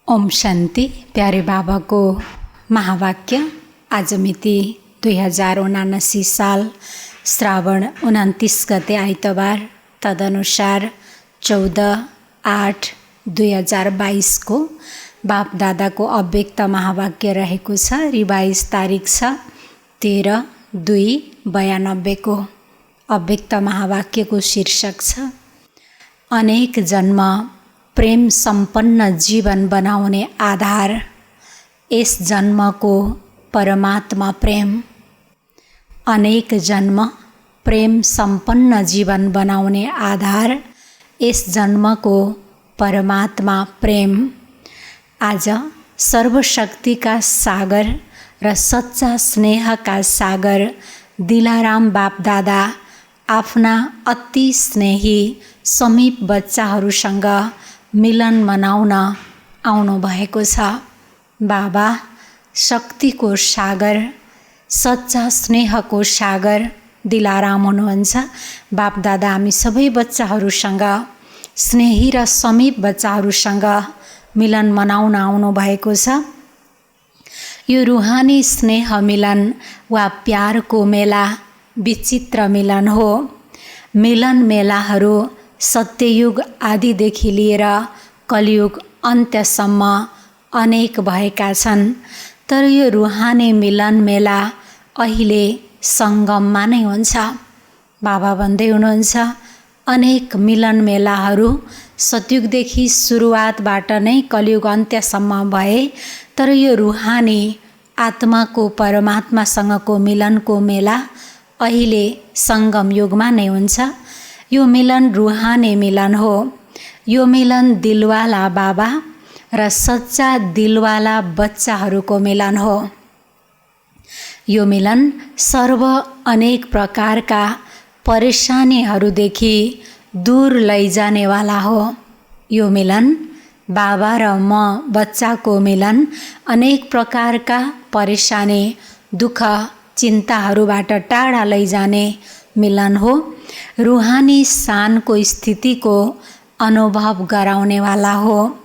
ओम शान्ति। प्यारे बाबा को महावाक्य। आज मिति 2079 साल श्रावण 29 गते आइतबार, तदनुसार 14/8/2022 को बाप दादा को अव्यक्त महावाक्य रहेको छ। रिवाइज तारिख छ 13/2/92 को। अव्यक्त महावाक्य को शीर्षक छ अनेक जन्म प्रेम सम्पन्न जीवन बनाउने आधार, यस जन्मको परमात्मा प्रेम। अनेक जन्म प्रेम सम्पन्न जीवन बनाउने आधार, यस जन्मको परमात्मा प्रेम। आज सर्वशक्तिका सागर र सच्चा स्नेहका सागर दिलाराम बाप दादा आफ्ना अति स्नेही समीप बच्चाहरूसँग मिलन मनाउन आउनु भएको छ। बाबा शक्तिको सागर, सच्चा स्नेहको सागर दिलाराम हुनुहुन्छ। बाप दादा हामी सबै बच्चाहरूसँग, स्नेही र समीप बच्चाहरूसँग मिलन मनाउन आउनु भएको छ। यो रुहानी स्नेह मिलन वा प्यारको मेला विचित्र मिलन हो। मिलन मेलाहरू सत्ययुग आदिदेखि लिएर कलियुग अन्त्यसम्म अनेक भएका छन्, तर यो रुहानी मिलन मेला अहिले सङ्गममा नै हुन्छ। बाबा भन्दै हुनुहुन्छ अनेक मिलन मेलाहरू सतयुगदेखि सुरुवातबाट नै कलियुग अन्त्यसम्म भए, तर यो रुहानी आत्माको परमात्मासँगको मिलनको मेला अहिले सङ्गम युगमा नै हुन्छ। यो मिलन रुहानी मिलन हो। यो मिलन दिलवाला बाबा र सच्चा दिलवाला बच्चाहरूको मिलन हो। यो मिलन सर्व अनेक प्रकारका परेशानीहरूदेखि दूर लैजानेवाला हो। यो मिलन बाबा र म बच्चाको मिलन अनेक प्रकारका परेशानी, दुःख, चिन्ताहरूबाट टाढा लैजाने मिलन हो। रुहानी शानको स्थितिको अनुभव गराउनेवाला हो।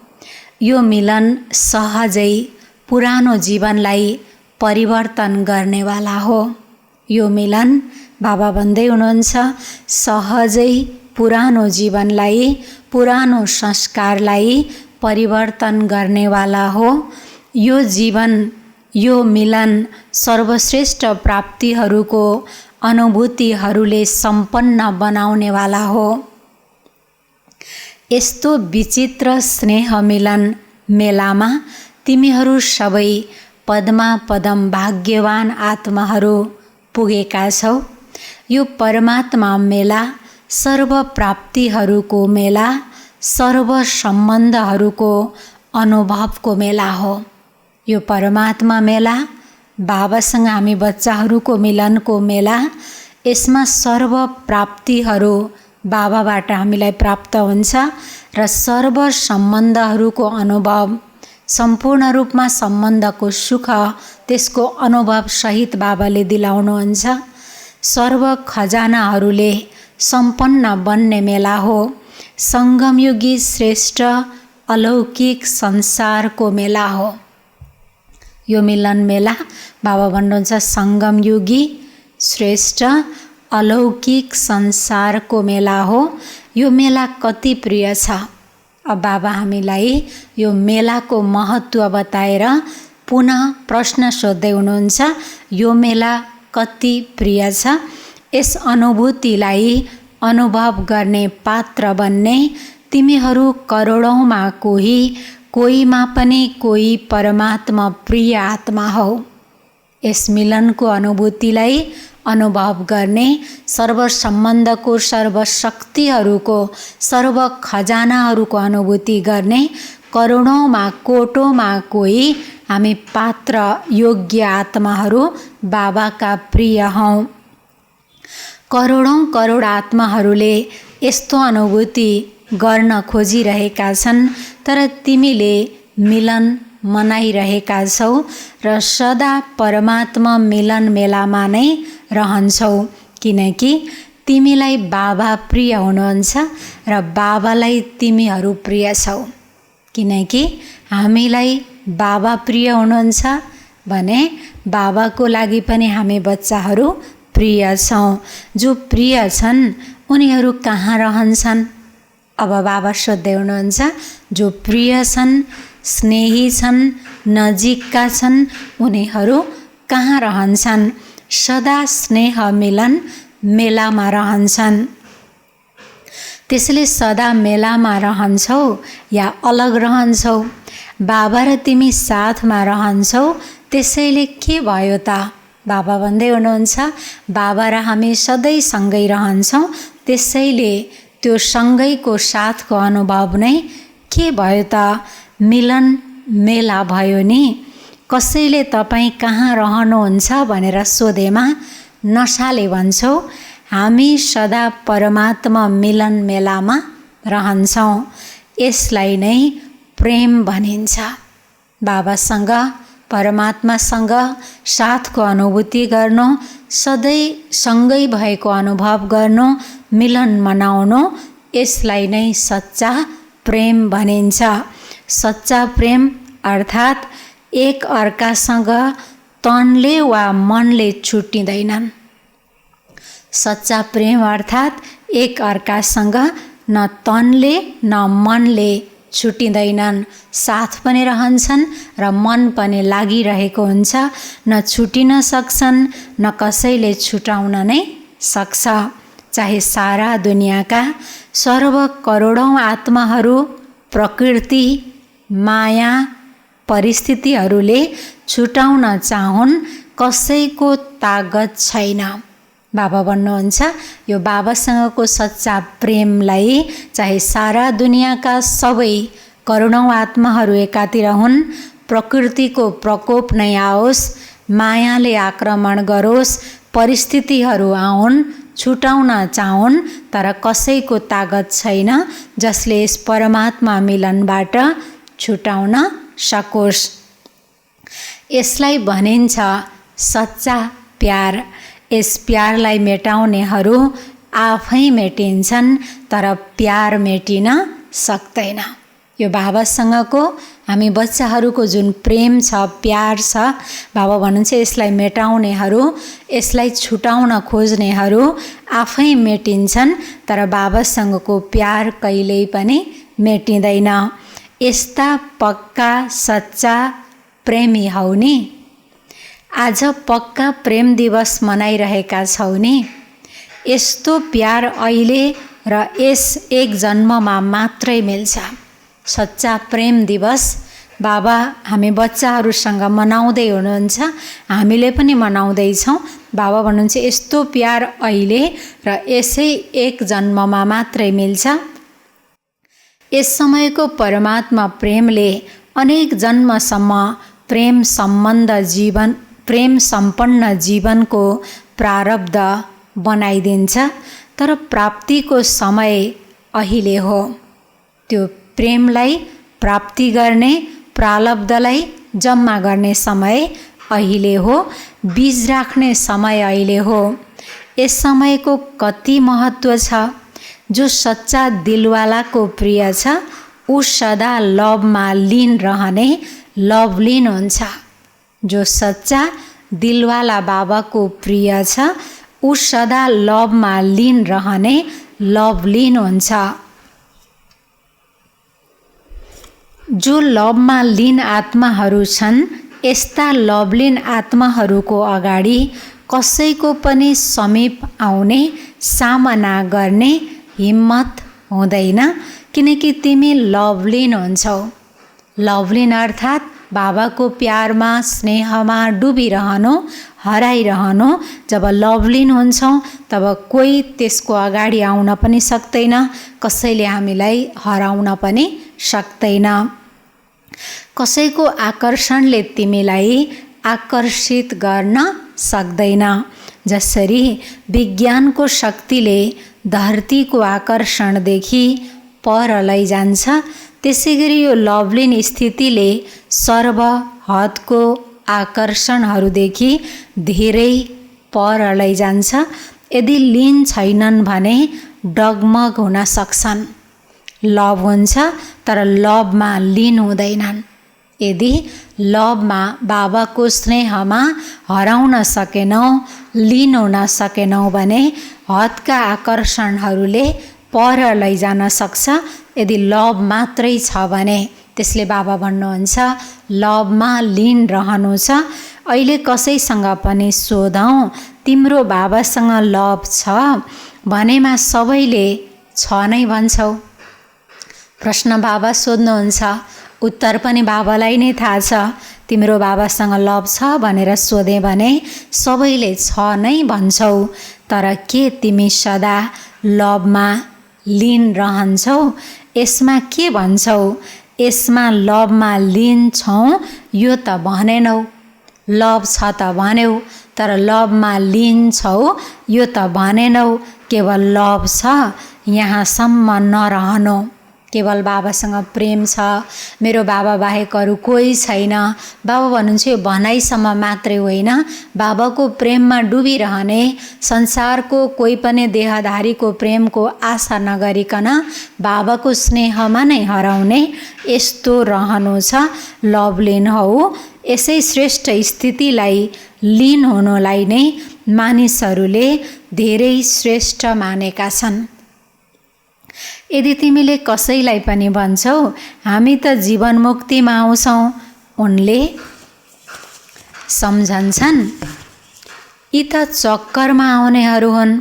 यो मिलन सहजै पुरानो जीवनलाई परिवर्तन गर्नेवाला हो। यो मिलन बाबा भन्दै हुनुहुन्छ सहजै पुरानो जीवनलाई, पुरानो संस्कारलाई परिवर्तन गर्नेवाला हो। यो जीवन, यो मिलन सर्वश्रेष्ठ प्राप्तिहरूको अनुभूतिहरूले सम्पन्न बनाउनेवाला हो। यस्तो विचित्र स्नेह मिलन मेलामा तिमीहरू सबै पदमा पदम भाग्यवान आत्माहरू पुगेका छौ। यो परमात्मा मेला सर्व प्राप्तिहरूको मेला, सर्व सम्बन्धहरूको अनुभवको मेला हो। यो परमात्मा मेला बाबासँग हामी बच्चाहरूको मिलनको मेला। यसमा सर्व प्राप्तिहरू बाबाबाट हामीलाई प्राप्त हुन्छ र सर्व सम्बन्धहरूको अनुभव, सम्पूर्ण रूपमा सम्बन्धको सुख, त्यसको अनुभव सहित बाबाले दिलाउनुहुन्छ। सर्व खजानाहरूले सम्पन्न बन्ने मेला हो। सङ्गमयुगी श्रेष्ठ अलौकिक संसारको मेला हो। यो मिलन मेला बाबा भन्नुहुन्छ सङ्गमयुगी श्रेष्ठ अलौकिक संसारको मेला हो। यो मेला कति प्रिय छ। अब बाबा हामीलाई यो मेलाको महत्त्व बताएर पुनः प्रश्न सोध्दै हुनुहुन्छ यो मेला कति प्रिय छ। यस अनुभूतिलाई अनुभव गर्ने पात्र बन्ने तिमीहरू करोडौँमा कोहीमा पनि कोही परमात्मा प्रिय आत्मा हौ। यस मिलनको अनुभूतिलाई अनुभव गर्ने, सर्व सम्बन्धको, सर्व शक्तिहरूको, सर्व खजानाहरूको अनुभूति गर्ने करोडौँमा कोटौँमा कोही हामी पात्र योग्य आत्माहरू बाबाका प्रिय हौँ। करोडौँ करोड आत्माहरूले यस्तो अनुभूति गर्न खोजिरहेका छन्, तर तिमीले मिलन मनाइरहेका छौ र सदा परमात्मा मिलन मेलामा नै रहन्छौ, किनकि तिमीलाई बाबा प्रिय हुनुहुन्छ र बाबालाई तिमीहरू प्रिय छौ। किनकि हामीलाई बाबा प्रिय हुनुहुन्छ भने बाबाको लागि पनि हामी बच्चाहरू प्रिय छौँ। जो प्रिय छन् उनीहरू कहाँ रहन्छन्? अब बाबा सोध्दै हुनुहुन्छ, जो प्रिय छन्, स्नेही छन्, नजिकका छन्, उनीहरू कहाँ रहन्छन्? सदा स्नेह मिलन मेलामा रहन्छन्। त्यसैले सदा मेलामा रहन्छौ या अलग रहन्छौ? बाबा र तिमी साथमा रहन्छौ, त्यसैले के भयो त? बाबा भन्दै हुनुहुन्छ, बाबा र हामी सधैँ सँगै रहन्छौँ, त्यसैले त्यो सँगैको साथको अनुभव नै के भयो त? मिलन मेला भयो नि। कसैले तपाईँ कहाँ रहनुहुन्छ भनेर सोधेमा नसाले भन्छौ, हामी सदा परमात्मा मिलन मेलामा रहन्छौँ। यसलाई नै प्रेम भनिन्छ। बाबासँग, परमात्मासँग साथको अनुभूति गर्नु, सधैँ सँगै भएको अनुभव गर्नु, मिलन मनाउनु, यसलाई नै सच्चा प्रेम भनिन्छ। सच्चा प्रेम अर्थात् एक अर्कासँग तनले वा मनले छुट्टिँदैनन्। सच्चा प्रेम अर्थात् एक अर्कासँग न तनले न मनले छुट्टिँदैनन्। साथ पनि रहन्छन् र मन पनि लागिरहेको हुन्छ। न छुटिन सक्छन्, न कसैले छुटाउन नै सक्छ। चाहे सारा दुनियाँका सर्व करोडौँ आत्माहरू, प्रकृति, माया, परिस्थितिहरूले छुटाउन चाहुन्, कसैको तागत छैन। बाबा भन्नुहुन्छ, यो बाबासँगको सच्चा प्रेमलाई चाहे सारा दुनियाँका सबै करोडौँ आत्माहरू एकातिर हुन्, प्रकृतिको प्रकोप नै आओस्, मायाले आक्रमण गरोस्, परिस्थितिहरू आउन्, छुटाउन चाहुन्, तर कसैको तागत छैन जसले यस परमात्मा मिलनबाट छुटाउन सकोस्। यसलाई भनिन्छ सच्चा प्यार। यस प्यारलाई मेटाउनेहरू आफै मेटिन्छन्, तर प्यार मेटिन सक्दैन। यो बाबासँगको हामी बच्चाहरूको जुन प्रेम छ, प्यार छ, बाबा भन्नुहुन्छ यसलाई मेटाउनेहरू, यसलाई छुटाउन खोज्नेहरू आफै मेटिन्छन्, तर बाबासँगको प्यार कहिल्यै पनि मेटिँदैन। यस्ता पक्का सच्चा प्रेमी हौ नि। आज पक्का प्रेम दिवस मनाइरहेका छौ नि। यस्तो प्यार अहिले र यस एक जन्ममा मात्रै मिल्छ। सच्चा प्रेम दिवस बाबा हामी बच्चाहरूसँग मनाउँदै हुनुहुन्छ, हामीले पनि मनाउँदैछौँ। बाबा भन्नुहुन्छ यस्तो प्यार अहिले र यसै एक जन्ममा मात्रै मिल्छ। यस समयको परमात्मा प्रेमले अनेक जन्मसम्म प्रेम सम्बन्ध जीवन, प्रेम सम्पन्न जीवनको प्रारब्ध बनाइदिन्छ, तर प्राप्तिको समय अहिले हो। त्यो प्रेमलाई प्राप्ति गर्ने, प्रारब्धलाई जम्मा गर्ने समय अहिले हो, बीज राख्ने समय अहिले हो। यस समयको कति महत्त्व छ। जो सच्चा दिलवालाको प्रिय छ, ऊ सदा लभमा लीन रहने लभलीन हुन्छ। जो सच्चा दिलवाला बाबाको प्रिय छ, ऊ सदा लभमा लीन रहने लभलीन हुन्छ। जो लभमा लीन आत्माहरू छन्, यस्ता लभलीन आत्माहरूको अगाडि कसैको पनि समीप आउने, सामना गर्ने हिम्मत हुँदैन, किनकि तिमी लभलीन हुन्छौ। लभलीन अर्थात् बाबाको प्यारमा, स्नेहमा डुबिरहनु, हराइरहनु। जब लभलीन हुन्छौँ तब कोही त्यसको अगाडि आउन पनि सक्दैन, कसैले हामीलाई हराउन पनि सक्दैन। कसैको आकर्षणले तिमीलाई आकर्षित गर्न सक्दैन। जसरी विज्ञानको शक्तिले धरतीको आकर्षणदेखि पर लैजान्छ, त्यसैगरी यो लभलीन स्थितिले सर्व हदको आकर्षणहरूदेखि धेरै पर लैजान्छ। यदि लीन छैनन् भने डगमग हुन सक्छन्। लभ हुन्छ तर लभमा लीन हुँदैनन्। यदि लभमा बाबाको स्नेहमा हराउन सकेनौँ, लीन हुन सकेनौँ भने हदका आकर्षणहरूले पर लैजान सक्छ। यदि लभ मात्रै छ भने त्यसले बाबा भन्नुहुन्छ लभमा लीन रहनु छ। अहिले कसैसँग पनि सोधौँ तिम्रो बाबासँग लभ छ भनेमा सबैले छ नै भन्छौ। प्रश्न बाबा सोध्नुहुन्छ, उत्तर पनि बाबालाई नै थाहा छ। तिम्रो बाबासँग लभ छ भनेर सोधे भने सबैले छ नै भन्छौ। तर के तिमी सदा लभमा लीन रहन्छौ? यसमा के भन्छौ? यसमा लभमा लीन छौँ यो त भनेनौ। लभ छ त भन्यौ तर लभमा लीन छौ यो त भनेनौ। केवल लभ छ यहाँसम्म नरहनु। केवल बाबासँग प्रेम छ, मेरो बाबा बाहेक अरू कोही छैन। बाबा भन्नुहुन्छ यो भनाइसम्म मात्रै होइन, बाबाको प्रेममा डुबिरहने, संसारको कोही पनि देहधारीको प्रेमको आशा नगरिकन बाबाको स्नेहमा नै हराउने यस्तो रहनु छ। लभ लिन हौ। यसै श्रेष्ठ स्थितिलाई लीन हुनुलाई नै मानिसहरूले धेरै श्रेष्ठ मानेका छन्। यदि तिमीले कसैलाई पनि भन्छौ हामी त जीवन मुक्तिमा आउँछौँ, उनले सम्झन्छन् यी त चक्करमा आउनेहरू हुन्।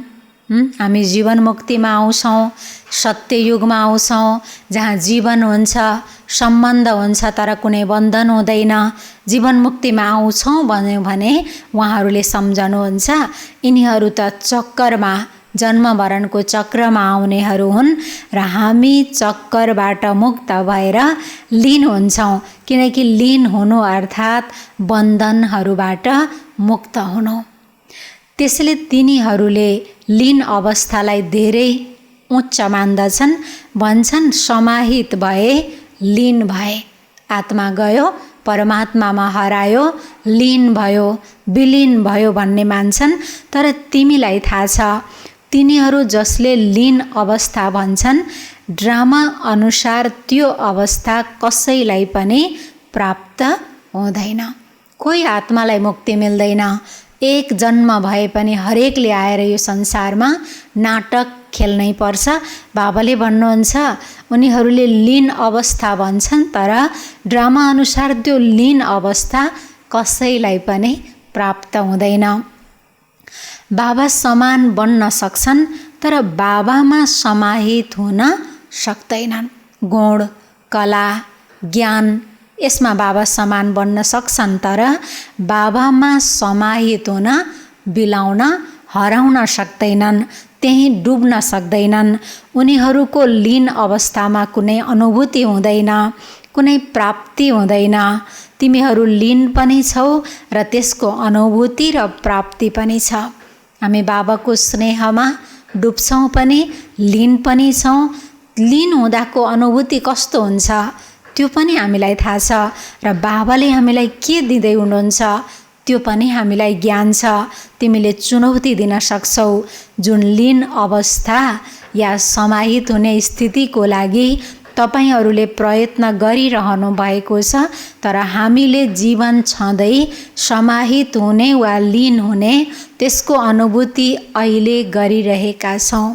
हामी जीवन मुक्तिमा आउँछौँ, सत्ययुगमा आउँछौँ जहाँ जीवन हुन्छ, सम्बन्ध हुन्छ तर कुनै बन्धन हुँदैन। जीवन मुक्तिमा आउँछौँ भन्यो भने उहाँहरूले सम्झनुहुन्छ यिनीहरू त चक्करमा, जन्म मरणको चक्रमा आउनेहरू हुन् र हामी चक्करबाट मुक्त भएर लीन हुन्छौँ। किनकि लीन हुनु अर्थात् बन्धनहरूबाट मुक्त हुनु। त्यसैले तिनीहरूले लीन अवस्थालाई धेरै उच्च मान्दछन्। भन्छन् समाहित भए, लीन भए। आत्मा गयो, परमात्मामा हरायो, लीन भयो, विलीन भयो भन्ने मान्छन्। तर तिमीलाई थाहा छ तिनीहरू जसले लीन अवस्था भन्छन् ड्रामा अनुसार त्यो अवस्था कसैलाई पनि प्राप्त हुँदैन। कोही आत्मालाई मुक्ति मिल्दैन। एक जन्म भए पनि हरेकले आएर यो संसारमा नाटक खेल्नै पर्छ। बाबाले भन्नुहुन्छ उनीहरूले लीन अवस्था भन्छन् तर ड्रामा अनुसार त्यो लीन अवस्था कसैलाई पनि प्राप्त हुँदैन। बाबा समान बन्न सक्छन् तर बाबामा समाहित हुन सक्दैनन्। गुण, कला, ज्ञान यसमा बाबा समान बन्न सक्छन् तर बाबामा समाहित हुन, बिलाउन, हराउन सक्दैनन्। त्यही डुब्न सक्दैनन्। उनीहरूको लीन अवस्थामा कुनै अनुभूति हुँदैन, कुनै प्राप्ति हुँदैन। तिमीहरू लीन पनि छौ र त्यसको अनुभूति र प्राप्ति पनि छ। हामी बाबाको स्नेहमा डुब्छौँ पनि, लीन पनि छौँ। लीन हुँदाको अनुभूति कस्तो हुन्छ त्यो पनि हामीलाई थाहा छ र बाबाले हामीलाई के दिँदै हुनुहुन्छ त्यो पनि हामीलाई ज्ञान छ। तिमीले चुनौती दिन सक्छौ। जुन लीन अवस्था या समाहित हुने स्थितिको लागि तपाईहरूले प्रयत्न गरिरहनु भएको छ तर हामीले जीवन छँदै समाहित हुने वा लीन हुने त्यसको अनुभूति अहिले गरिरहेका छौँ।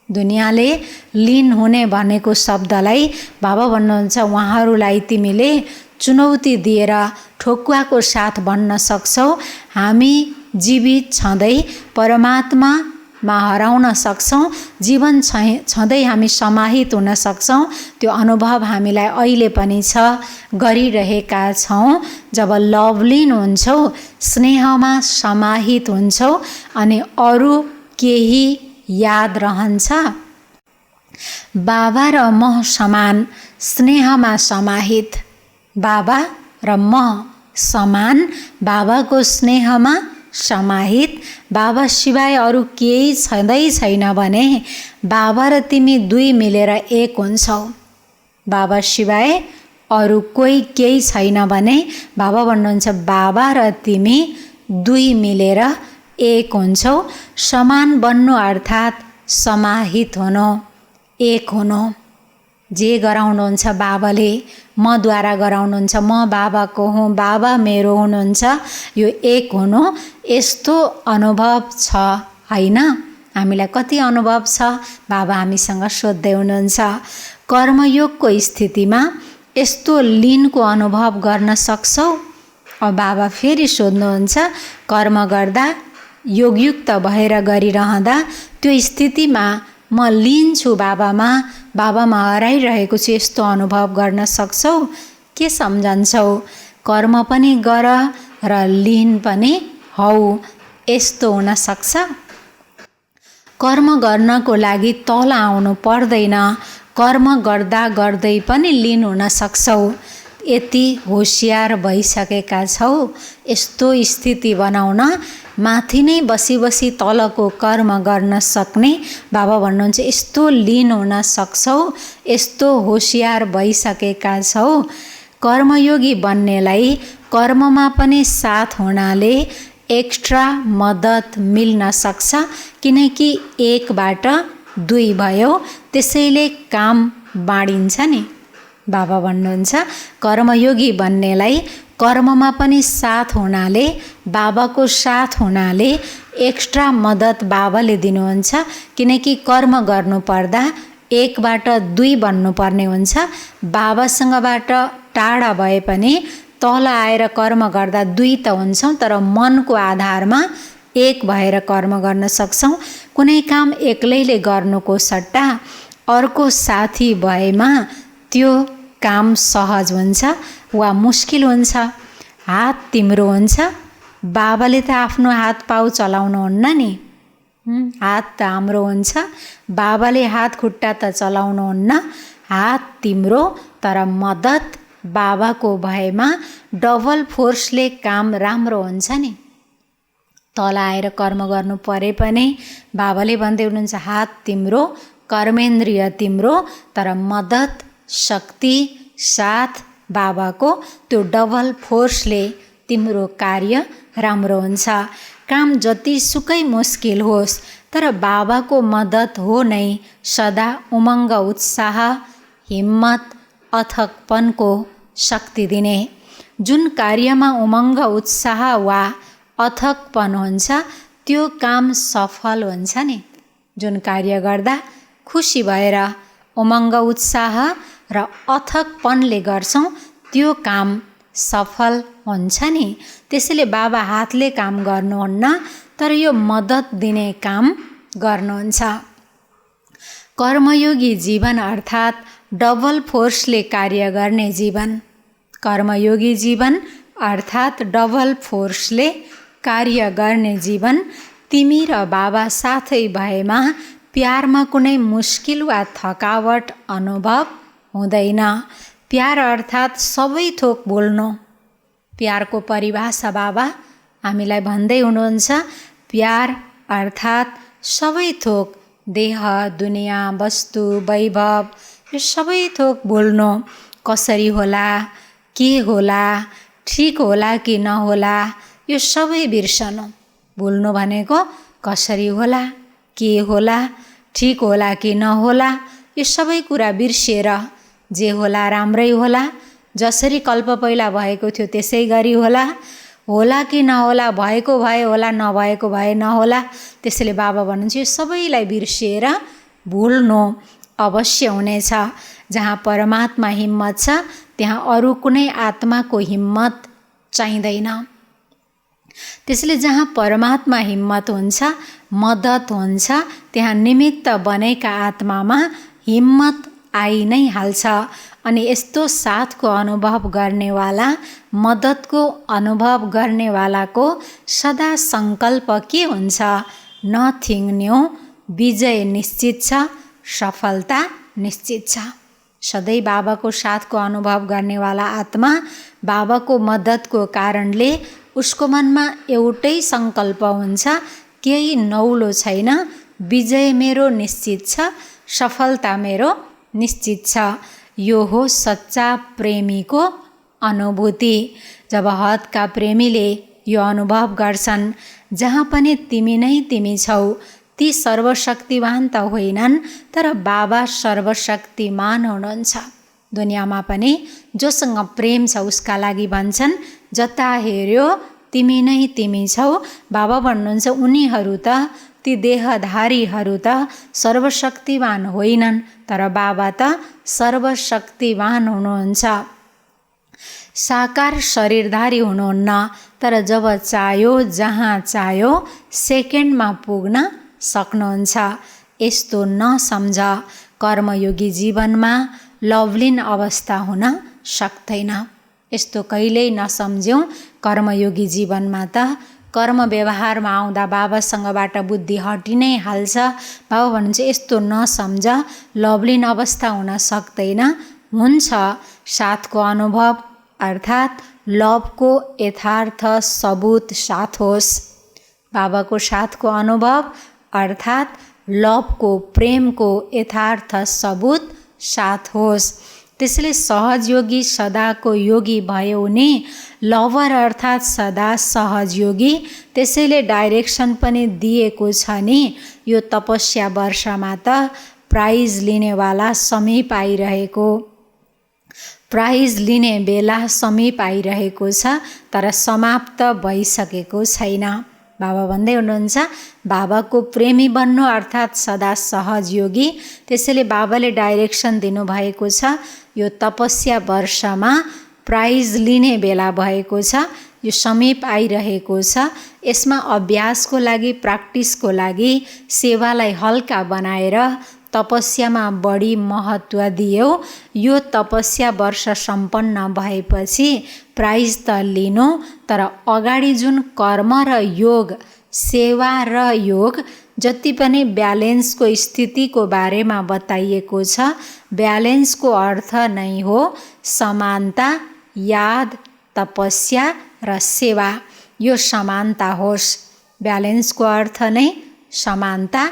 दुनियाँले लीन हुने भनेको शब्दलाई बाबा भन्नुहुन्छ उहाँहरूलाई तिमीले चुनौती दिएर ठोकुवाको साथ भन्न सक्छौ हामी जीवित छँदै परमात्मामा हराउन सक्छौँ। जीवन छँदै हामी समाहित हुन सक्छौँ। त्यो अनुभव हामीलाई अहिले पनि छ, गरिरहेका छौँ। जब लभलीन हुन्छौ, स्नेहमा समाहित हुन्छौ अनि अरू केही याद रहन्छ। बाबा र म समान स्नेहमा समाहित, बाबा र म समान बाबाको स्नेहमा समाहित। बाबा सिवाय अरू केही छँदै छैन भने बाबा र तिमी दुई मिलेर एक हुन्छौ। बाबा सिवाय अरू कोही केही छैन भने बाबा भन्नुहुन्छ बाबा र तिमी दुई मिलेर एक हुन्छौ। समान बन्नु अर्थात् समाहित हुनु, एक हुनु। जे गराउनुहुन्छ बाबाले, मद्वारा गराउनुहुन्छ, म बाबाको हुँ, बाबा मेरो हुनुहुन्छ, यो एक हुनु, यस्तो अनुभव छ होइन? हामीलाई कति अनुभव छ? बाबा हामीसँग सोध्दै हुनुहुन्छ। कर्मयोगको स्थितिमा यस्तो लीनको अनुभव गर्न सक्छौ? अब बाबा फेरि सोध्नुहुन्छ, कर्म गर्दा योगयुक्त भएर गरिरहँदा त्यो स्थितिमा म लीन छु बाबामा, बाबामा हराइरहेको छु, यस्तो अनुभव गर्न सक्छौ? के सम्झन्छौ? कर्म पनि गर र लीन पनि हौ, यस्तो हुन सक्छ? कर्म गर्नको लागि तल आउनु पर्दैन, कर्म गर्दा गर्दै पनि लीन हुन सक्छौ। यति होसियार भइसकेका छौ यस्तो स्थिति बनाउन, माथि नै बसी बसी तलको कर्म गर्न सक्ने बाबा भन्नुहुन्छ, यस्तो लीन हुन सक्छौ, यस्तो होसियार भइसकेका छौ। कर्मयोगी बन्नेलाई कर्ममा पनि साथ हुनाले एक्स्ट्रा मद्दत मिल्न सक्छ, किनकि एकबाट दुई भयो, त्यसैले काम बाँडिन्छ नि। बाबा भन्नुहुन्छ कर्मयोगी बन्नेलाई कर्ममा पनि साथ हुनाले, बाबाको साथ हुनाले एक्स्ट्रा मद्दत बाबाले दिनुहुन्छ, किनकि कर्म गर्नु पर्दा एकबाट दुई बन्नुपर्ने हुन्छ। बाबासँगबाट टाढा भए पनि तल आएर कर्म गर्दा दुई त हुन्छौँ, तर मनको आधारमा एक भएर कर्म गर्न सक्छौँ। कुनै काम एक्लैले गर्नुको सट्टा अर्को साथी भएमा त्यो काम सहज हुन्छ वा मुस्किल हुन्छ। हात तिम्रो हुन्छ, बाबाले त आफ्नो हात पाउ चलाउनुहुन्न नि, हात त हाम्रो हुन्छ, बाबाले हात खुट्टा त चलाउनुहुन्न। हात तिम्रो, तर मद्दत बाबाको भएमा डबल फोर्सले काम राम्रो हुन्छ नि। तल आएर कर्म गर्नु परे पनि बाबाले भन्दै हुनुहुन्छ, हात तिम्रो, कर्मेन्द्रिय तिम्रो, तर मद्दत, शक्ति, साथ बाबाको, त्यो डबल फोर्सले तिम्रो कार्य राम्रो हुन्छ। काम जतिसुकै मुस्किल होस्, तर बाबाको मद्दत हो नै सदा उमङ्ग, उत्साह, हिम्मत, अथकपनको शक्ति दिने। जुन कार्यमा उमङ्ग, उत्साह वा अथकपन हुन्छ त्यो काम सफल हुन्छ नि। जुन कार्य गर्दा खुसी भएर उमङ्ग, उत्साह र अथकपनले गर्छौँ त्यो काम सफल हुन्छ नि। त्यसैले बाबा हातले काम गर्नुहुन्न, तर यो मद्दत दिने काम गर्नुहुन्छ। कर्मयोगी जीवन अर्थात् डबल फोर्सले कार्य गर्ने जीवन। कर्मयोगी जीवन अर्थात् डबल फोर्सले कार्य गर्ने जीवन। तिमी र बाबा साथै भएमा प्यारमा कुनै मुस्किल वा थकावट अनुभव हुँदैन। प्यार अर्थात् सबै थोक बोल्नु। प्यारको परिभाषा बाबा हामीलाई भन्दै हुनुहुन्छ, प्यार अर्थात् सबै थोक, देह, दुनियाँ, वस्तु, वैभव, यो सबै थोक बोल्नु। कसरी होला, के होला, ठिक होला कि नहोला, यो सबै बिर्सनु। बोल्नु भनेको कसरी होला, के होला, ठिक होला कि नहोला, यो सबै कुरा बिर्सिएर जे होला राम्रै होला, जसरी कल्प पहिला भएको थियो त्यसै गरी होला, होला कि नहोला, भएको भए होला, नभएको भए नहोला। त्यसैले बाबा भन्नुहुन्छ यो सबैलाई बिर्सिएर भुल्नु अवश्य हुनेछ। जहाँ परमात्मा हिम्मत छ त्यहाँ अरू कुनै आत्माको हिम्मत चाहिँदैन। त्यसैले जहाँ परमात्मा हिम्मत हुन्छ, मद्दत हुन्छ, त्यहाँ निमित्त बनेका आत्मामा हिम्मत आई नै हाल्छ। अनि यस्तो साथको अनुभव गर्नेवाला, मद्दतको अनुभव गर्नेवालाको सदा सङ्कल्प के हुन्छ? नथिङ न्यू, विजय निश्चित छ, सफलता निश्चित छ। सधैँ बाबाको साथको अनुभव गर्नेवाला आत्मा बाबाको मद्दतको कारणले उसको मनमा एउटै सङ्कल्प हुन्छ, केही नौलो छैन, विजय मेरो निश्चित छ, सफलता मेरो निश्चित छ। यो हो सच्चा प्रेमीको अनुभूति। जब हदका प्रेमीले यो अनुभव गर्छन्, जहाँ पनि तिमी नै तिमी छौ, ती सर्वशक्तिवान त होइनन्, तर बाबा सर्वशक्तिमान हुनुहुन्छ। दुनियाँमा पनि जोसँग प्रेम छ उसका लागि भन्छन्, जता हेऱ्यो तिमी नै तिमी छौ। बाबा भन्नुहुन्छ उनीहरू त, ती देहधारीहरू त सर्वशक्तिवान होइनन्, तर बाबा त सर्वशक्तिवान हुनुहुन्छ। साकार शरीरधारी हुनुहुन्न, तर जब चाह्यो जहाँ चाह्यो सेकेन्डमा पुग्न सक्नुहुन्छ। यस्तो नसम्झ, कर्मयोगी जीवनमा लभलिन अवस्था हुन सक्दैन। यस्तो कहिल्यै नसम्झ्यौँ। कर्मयोगी जीवनमा त कर्म व्यवहारमा आउँदा बाबासँगबाट बुद्धि हटि नै हाल्छ। बाबा भन्नुहुन्छ यस्तो नसम्झ, लभलिन अवस्था हुन सक्दैन। हुन्छ साथको अनुभव अर्थात् लभको यथार्थ सबूत साथ होस्। बाबाको साथको अनुभव अर्थात् लभको प्रेमको यथार्थ सबूत साथ होस्। त्यसैले सहज योगी सदाको योगी भयो नि, लभर अर्थात् सदा सहज योगी। त्यसैले डाइरेक्सन पनि दिएको छ नि। यो तपस्या वर्षमा त प्राइज लिनेवाला समीप आइरहेको, प्राइज लिने बेला समीप आइरहेको छ, तर समाप्त भइसकेको छैन। बाबा भन्दै हुनुहुन्छ बाबाको प्रेमी बन्नु अर्थात् सदा सहज योगी। त्यसैले बाबाले डाइरेक्सन दिनुभएको छ। यो तपस्या वर्षमा प्राइज लिने बेला भएको छ, यो समीप आइरहेको छ। यसमा अभ्यासको लागि, प्र्याक्टिसको लागि सेवालाई हल्का बनाएर तपस्यामा बढी महत्त्व दियो। यो तपस्या वर्ष सम्पन्न भएपछि प्राइज त लिनु, तर अगाडि जुन कर्म र योग, सेवा र योग जति पनि ब्यालेन्सको स्थितिको बारेमा बताइएको छ, ब्यालेन्सको अर्थ नै हो समानता, याद, तपस्या र सेवा। यो समानता होस्। ब्यालेन्सको अर्थ नै समानता,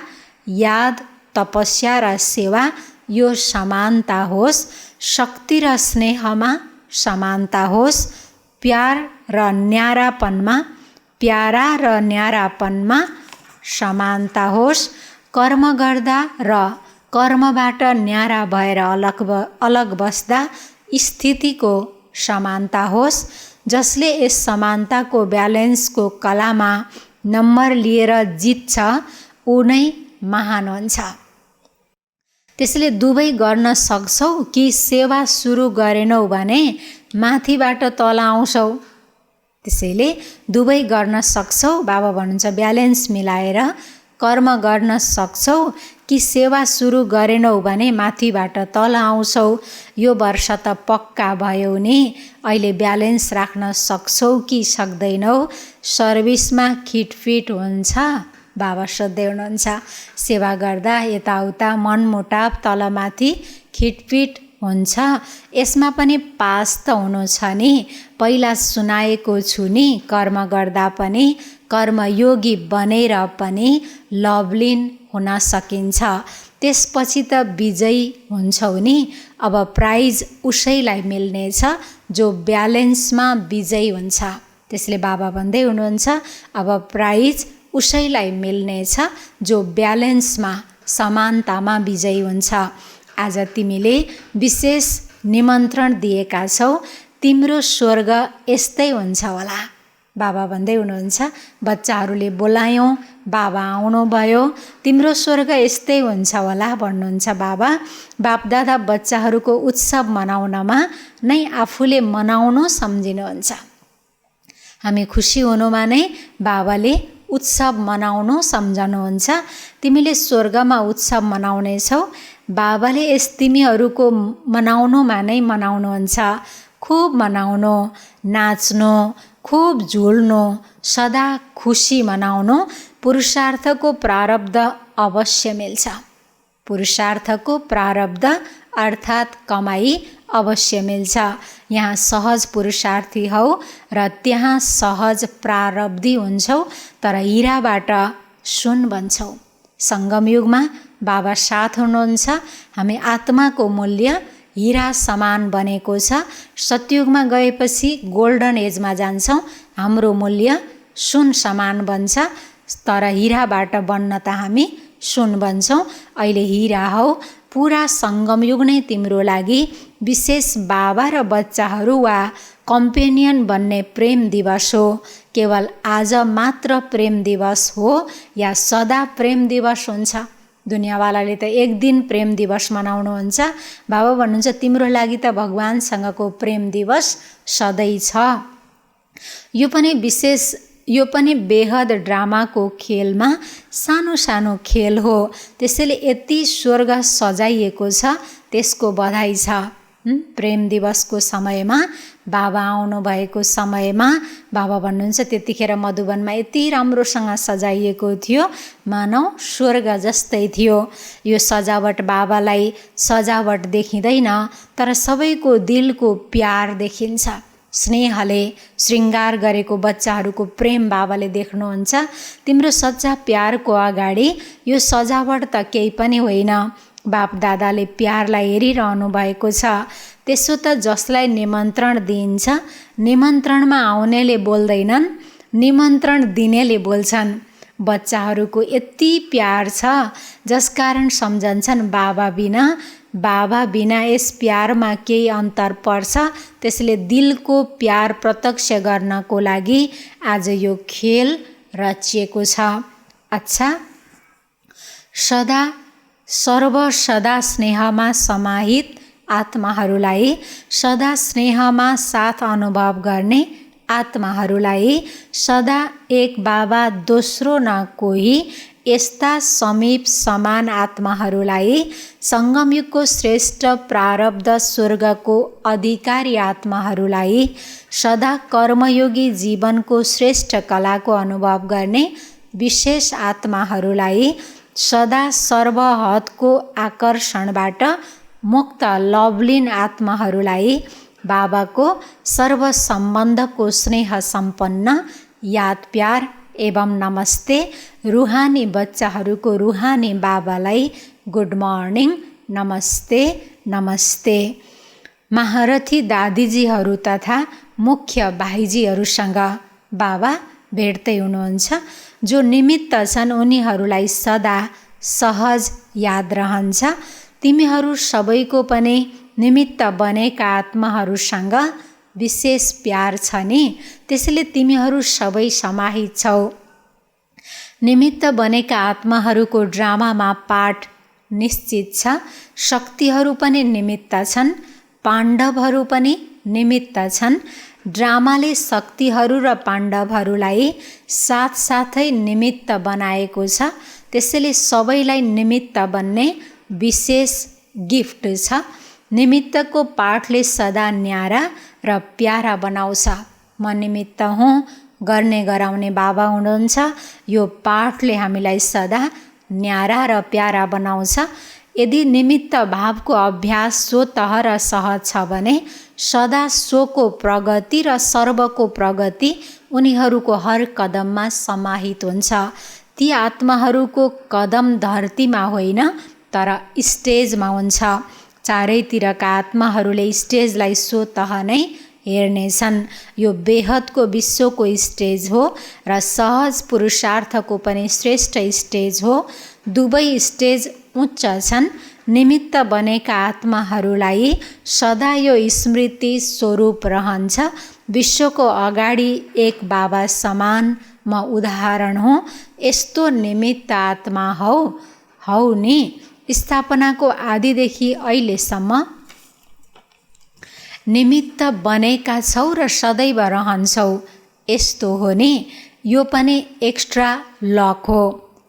याद, तपस्या र सेवा। यो समानता होस्। शक्ति र स्नेहमा समानता होस्। प्यार र न्यारापनमा, प्यारा र न्यारापनमा समानता होस्। कर्म गर्दा र कर्मबाट न्यारा भएर अलग बस्दा स्थितिको समानता होस्। जसले यस समानताको ब्यालेन्सको कलामा नम्बर लिएर जित्छ ऊ नै महान हुन्छ। त्यसैले दुवै गर्न सक्छौ कि सेवा सुरु गरेनौ भने माथिबाट तल आउँछौ। त्यसैले दुवै गर्न सक्छौ। बाबा भन्नुहुन्छ ब्यालेन्स मिलाएर कर्म गर्न सक्छौ कि सेवा सुरु गरेनौ भने माथिबाट तल आउँछौ। यो वर्ष त पक्का भयो नि। अहिले ब्यालेन्स राख्न सक्छौ कि सक्दैनौ? सर्भिसमा खिटफिट हुन्छ? बाबा सोध्दै हुनुहुन्छ। सेवा गर्दा यताउता मनमुटाव तलमाथि खिटपिट हुन्छ। यसमा पनि पास त हुनु छ नि। पहिला सुनाएको छु नि, कर्म गर्दा पनि कर्मयोगी बनेर पनि लभलिन हुन सकिन्छ। त्यसपछि त विजयी हुन्छौ नि। अब प्राइज उसैलाई मिल्नेछ जो ब्यालेन्समा विजयी हुन्छ। त्यसले बाबा भन्दै हुनुहुन्छ अब प्राइज उसैलाई मिल्नेछ जो ब्यालेन्समा, समानतामा विजयी हुन्छ। आज तिमीले विशेष निमन्त्रण दिएका छौ। तिम्रो स्वर्ग यस्तै हुन्छ होला। बाबा भन्दै हुनुहुन्छ बच्चाहरूले बोलायौँ, बाबा आउनुभयो, तिम्रो स्वर्ग यस्तै हुन्छ होला भन्नुहुन्छ बाबा। बापदादा बच्चाहरूको उत्सव मनाउनमा नै आफूले मनाउनु सम्झिनुहुन्छ। हामी खुसी हुनुमा नै बाबाले उत्सव मनाउनु सम्झनुहुन्छ। तिमीले स्वर्गमा उत्सव मनाउनेछौ। बाबाले यस तिमीहरूको मनाउनुमा नै मनाउनुहुन्छ। खुब मनाउनु, नाच्नु, खुब झुल्नु, सदा खुसी मनाउनु। पुरुषार्थको प्रारब्ध अवश्य मिल्छ। पुरुषार्थको प्रारब्ध अर्थात् कमाई अवश्य मिल्छ। यहाँ सहज पुरुषार्थी हौ र त्यहाँ सहज प्रारब्धी हुन्छौ, तर हिराबाट सुन बन्छौ। सङ्गमयुगमा बाबा साथ हुनुहुन्छ। हामी आत्माको मूल्य हिरा समान बनेको छ। सतयुगमा गएपछि गोल्डन एजमा जान्छौँ, हाम्रो मूल्य सुन समान बन्छ। तर हिराबाट बन्न त हामी सुन बन्छौँ। अहिले हिरा हौ, पुरा सङ्गमयुग नै तिम्रो लागि विशेष बाबा र बच्चाहरू वा कम्पेनियन बन्ने प्रेम दिवस हो। केवल आज मात्र प्रेम दिवस हो या सदा प्रेम दिवस हुन्छ? दुनियाँवालाले त एक दिन प्रेम दिवस मनाउनुहुन्छ। बाबा भन्नुहुन्छ तिम्रो लागि त भगवानसँगको प्रेम दिवस सधैँ छ। यो पनि बेहद ड्रामाको खेलमा सानो सानो खेल हो। त्यसैले यति स्वर्ग सजाइएको छ, त्यसको बधाई छ। प्रेम दिवसको समयमा बाबा आउनुभएको समयमा बाबा भन्नुहुन्छ त्यतिखेर मधुवनमा यति राम्रोसँग सजाइएको थियो, मानौ स्वर्ग जस्तै थियो। यो सजावट बाबालाई सजावट देखिँदैन, तर सबैको दिलको प्यार देखिन्छ। स्नेहले श्रृङ्गार गरेको बच्चाहरूको प्रेम बाबाले देख्नुहुन्छ। तिम्रो सच्चा प्यारको अगाडि यो सजावट त केही पनि होइन। बाप दादाले प्यारलाई हेरिरहनु भएको छ। त्यसो त जसलाई निमन्त्रण दिइन्छ, निमन्त्रणमा आउनेले बोल्दैनन्, निमन्त्रण दिनेले बोल्छन्। बच्चाहरूको यति प्यार छ जसकारण सम्झन्छन् बाबा बिना यस प्यारमा केही अन्तर पर्छ। त्यसले दिलको प्यार प्रत्यक्ष गर्नको लागि आज यो खेल रचिएको छ। अच्छा, सर्वसदा स्नेहमा समाहित आत्माहरूलाई, सदा स्नेहमा साथ अनुभव गर्ने आत्माहरूलाई, सदा एक बाबा दोस्रो न कोही यस्ता समीप समान आत्माहरूलाई, सङ्गमयुगको श्रेष्ठ प्रारब्ध स्वर्गको अधिकारी आत्माहरूलाई, सदा कर्मयोगी जीवनको श्रेष्ठ कलाको अनुभव गर्ने विशेष आत्माहरूलाई, सदा सर्वहदको आकर्षणबाट मुक्त लवलीन आत्माहरूलाई, बाबाको सर्वसम्बन्धको स्नेह सम्पन्न याद प्यार एवं नमस्ते। रुहानी बच्चाहरूको रुहानी बाबालाई गुड मर्निङ, नमस्ते नमस्ते। महारथी दादीजीहरू तथा मुख्य भाइजीहरूसँग बाबा भेट्दै हुनुहुन्छ। जो निमित्त छन् उनीहरूलाई सदा सहज याद रहन्छ। तिमीहरू सबैको पनि निमित्त बनेका आत्माहरूसँग विशेष प्यार छ नि, त्यसैले तिमीहरू सबै समाहित छौ। निमित्त बनेका आत्माहरूको ड्रामामा पाठ निश्चित छ। शक्तिहरू पनि निमित्त छन्, पाण्डवहरू पनि निमित्त छन्। ड्रामाले शक्तिहरू र पाण्डवहरूलाई साथसाथै निमित्त बनाएको छ। त्यसैले सबैलाई निमित्त बन्ने विशेष गिफ्ट छ। निमित्तको पाठले सदा न्यारा र प्यारा बनाउँछ। म निमित्त हुँ गर्ने गराउने बाबा हुनुहुन्छ। यो पाठले हामीलाई सदा न्यारा र प्यारा बनाउँछ। यदि निमित्त भावको अभ्यास स्वतः र सहज छ भने सदा सोको प्रगति र सर्वको प्रगति उनीहरूको हर कदममा समाहित हुन्छ। ती आत्माहरूको कदम धरतीमा होइन तर स्टेजमा हुन्छ। चारैतिरका आत्माहरूले स्टेजलाई स्वतः नै हेर्नेछन्। यो बेहदको विश्वको स्टेज हो र सहज पुरुषार्थको पनि श्रेष्ठ स्टेज हो। दुवै स्टेज उच्च छन्। निमित्त बनेका आत्माहरूलाई सदा यो स्मृति स्वरूप रहन्छ। विश्वको अगाडि एक बाबा समान म उदाहरण हुँ। यस्तो निमित्त आत्मा हौ नि। स्थापनाको आदिदेखि अहिलेसम्म निमित्त बनेका छौ र सदैव रहन्छौ। यस्तो हो नि। यो पनि एक्स्ट्रा लक हो।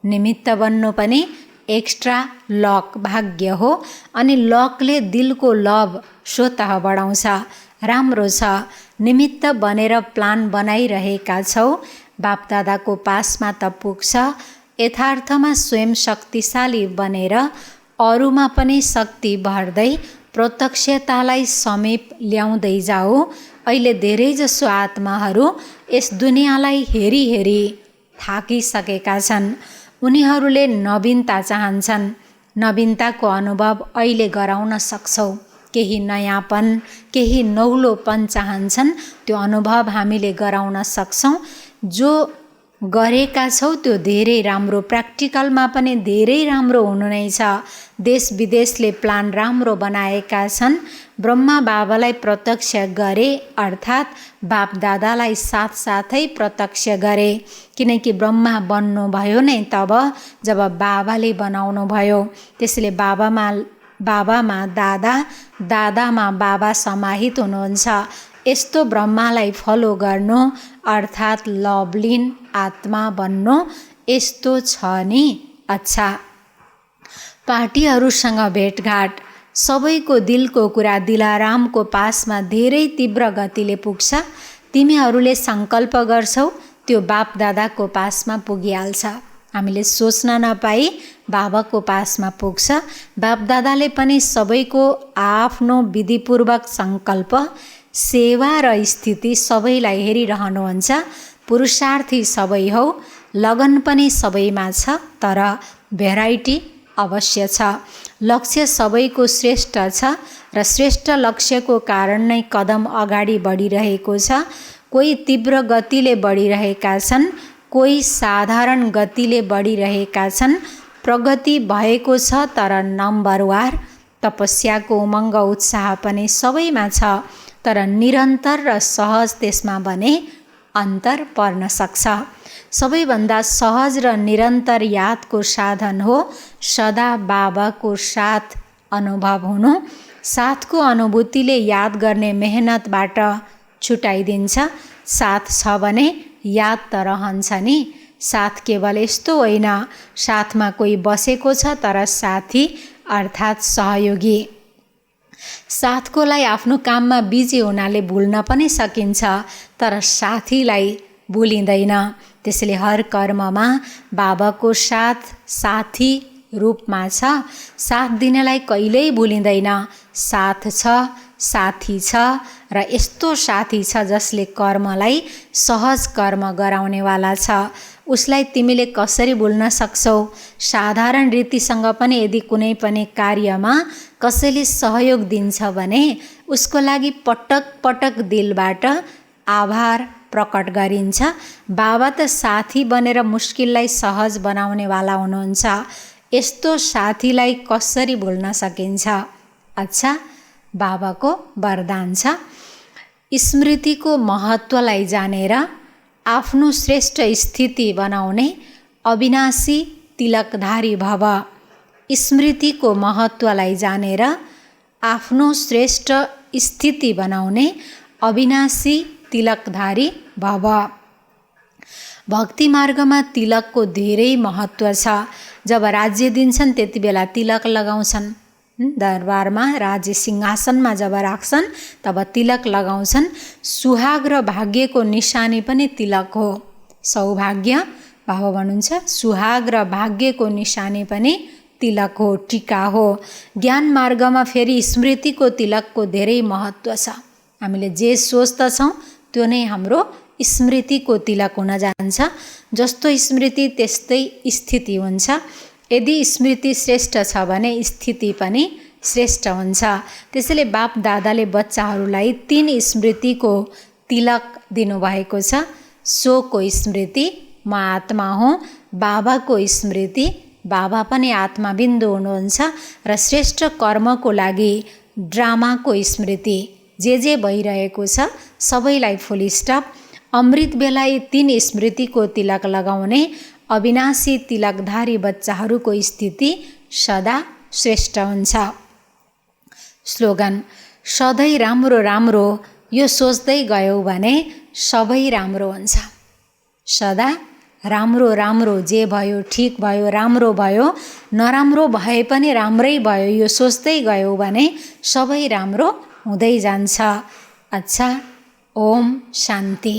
निमित्त बन्नु पनि एक्स्ट्रा लक भाग्य हो। अनि लकले दिलको लभ स्वतः बढाउँछ। राम्रो छ। निमित्त बनेर प्लान बनाइरहेका छौ। बापदादाको पासमा त पुग्छ। यथार्थमा स्वयं शक्तिशाली बनेर अरूमा पनि शक्ति भर्दै प्रत्यक्षतालाई समीप ल्याउँदै जाऊ। अहिले धेरैजसो आत्माहरू यस दुनियाँलाई हेरी थाकिसकेका छन्। उनीहरूले नवीनता चाहन्छन्। नवीनताको अनुभव अहिले गराउन सक्छौ। केही नयाँपन, केही नौलोपन चाहन्छन्। त्यो अनुभव हामीले गराउन सक्छौँ। जो गरेका छौ त्यो धेरै राम्रो, प्र्याक्टिकलमा पनि धेरै राम्रो हुनु नै छ। देश विदेशले प्लान राम्रो बनाएका छन्। ब्रह्मा बाबालाई प्रत्यक्ष गरे, अर्थात् बाप दादालाई साथसाथै प्रत्यक्ष गरे, किनकि ब्रह्मा बन्नुभयो नै तब जब बाबाले बनाउनु भयो। त्यसले बाबामा दादा, दादामा बाबा समाहित हुनुहुन्छ। यस्तो ब्रह्मालाई फलो गर्नु अर्थात् लवलीन आत्मा बन्नु यस्तो छ नि। अच्छा, पार्टीहरूसँग भेटघाट, सबैको दिलको कुरा दिलारामको पासमा धेरै तीव्र गतिले पुग्छ। तिमीहरूले सङ्कल्प गर्छौ त्यो बाप दादाको पासमा पुगिहाल्छ। हामीले सोच्न नपाई बाबाको पासमा पुग्छ। बाप दादाले पनि सबैको आफ्नो विधिपूर्वक सङ्कल्प, सेवा र स्थिति सबैलाई हेरिरहनुहुन्छ। पुरुषार्थी सबै हौ, लगन पनि सबैमा छ, तर भेराइटी अवश्य छ। लक्ष्य सबैको श्रेष्ठ छ र श्रेष्ठ लक्ष्यको कारण नै कदम अगाडि बढिरहेको छ। कोही तीव्र गतिले बढिरहेका छन्, कोही साधारण गतिले बढिरहेका छन्। प्रगति भएको छ, तर नम्बरवार। तपस्याको उमङ्ग उत्साह पनि सबैमा छ, तर निरन्तर र सहज त्यसमा भने अन्तर पर्न सक्छ। सबैभन्दा सहज र निरन्तर यादको साधन हो सदा बाबाको साथ अनुभव हुनु। साथको अनुभूतिले याद गर्ने मेहनतबाट छुटाइदिन्छ। साथ छ भने याद त रहन्छ नि। साथ केवल यस्तो होइन, साथमा कोही बसेको छ तर साथी अर्थात् सहयोगी। साथकोलाई आफ्नो काममा बिजी हुनाले भुल्न पनि सकिन्छ, तर साथीलाई भुलिँदैन। त्यसले हर कर्ममा बाबाको साथ साथी रूपमा छ। साथ दिनलाई कहिल्यै भुलिँदैन। साथ छ, साथी छ र यस्तो साथी छ जसले कर्मलाई सहज कर्म गराउनेवाला छ। उसलाई तिमीले कसरी भुल्न सक्छौ? साधारण रीतिसँग पनि यदि कुनै पनि कार्यमा कसैले सहयोग दिन्छ भने उसको लागि पटक पटक दिलबाट आभार प्रकट गरिन्छ। बाबा त साथी बनेर मुस्किललाई सहज बनाउनेवाला हुनुहुन्छ। यस्तो साथीलाई कसरी भुल्न सकिन्छ? अच्छा, बाबाको वरदान छ, स्मृतिको महत्त्वलाई जानेर आफ्नो श्रेष्ठ स्थिति बनाउने अविनाशी तिलकधारी भव। स्मृतिको महत्त्वलाई जानेर आफ्नो श्रेष्ठ स्थिति बनाउने अविनाशी तिलकधारी भव। भक्ति मार्गमा तिलकको धेरै महत्त्व छ। जब राज्य दिन्छन् त्यति बेला तिलक लगाउँछन्। दरबारमा राज्य सिंहासनमा जब राख्छन् तब तिलक लगाउँछन्। सुहाग र भाग्यको निशानी पनि तिलक हो। सौभाग्य बाबा भन्नुहुन्छ, सुहाग र भाग्यको निशानी पनि तिलक हो, टीका हो। ज्ञान मार्गमा फेरि स्मृतिको तिलकको धेरै महत्त्व छ। हामीले जे सोच्दछौँ त्यो नै हाम्रो स्मृतिको तिलक हुन जान्छ। जस्तो स्मृति त्यस्तै स्थिति हुन्छ। यदि स्मृति श्रेष्ठ छ भने स्थिति पनि श्रेष्ठ हुन्छ। त्यसैले बाप दादाले बच्चाहरूलाई 3 स्मृतिको तिलक दिनुभएको छ। सोको स्मृति, म आत्मा हुँ। बाबाको स्मृति, बाबा पनि आत्माबिन्दु हुनुहुन्छ। र श्रेष्ठ कर्मको लागि ड्रामाको स्मृति, जे भइरहेको छ सबैलाई फुल स्टप। अमृत बेला यी 3 स्मृतिको तिलक लगाउने अविनाशी तिलकधारी बच्चाहरूको स्थिति सदा श्रेष्ठ हुन्छ। स्लोगन, सधैँ राम्रो राम्रो यो सोच्दै गयौ भने सबै राम्रो हुन्छ। सदा राम्रो राम्रो, जे भयो ठिक भयो, राम्रो भयो, नराम्रो भए पनि राम्रै भयो यो सोच्दै गयौ भने सबै राम्रो हुँदै जान्छ। अच्छा, ओम शान्ति।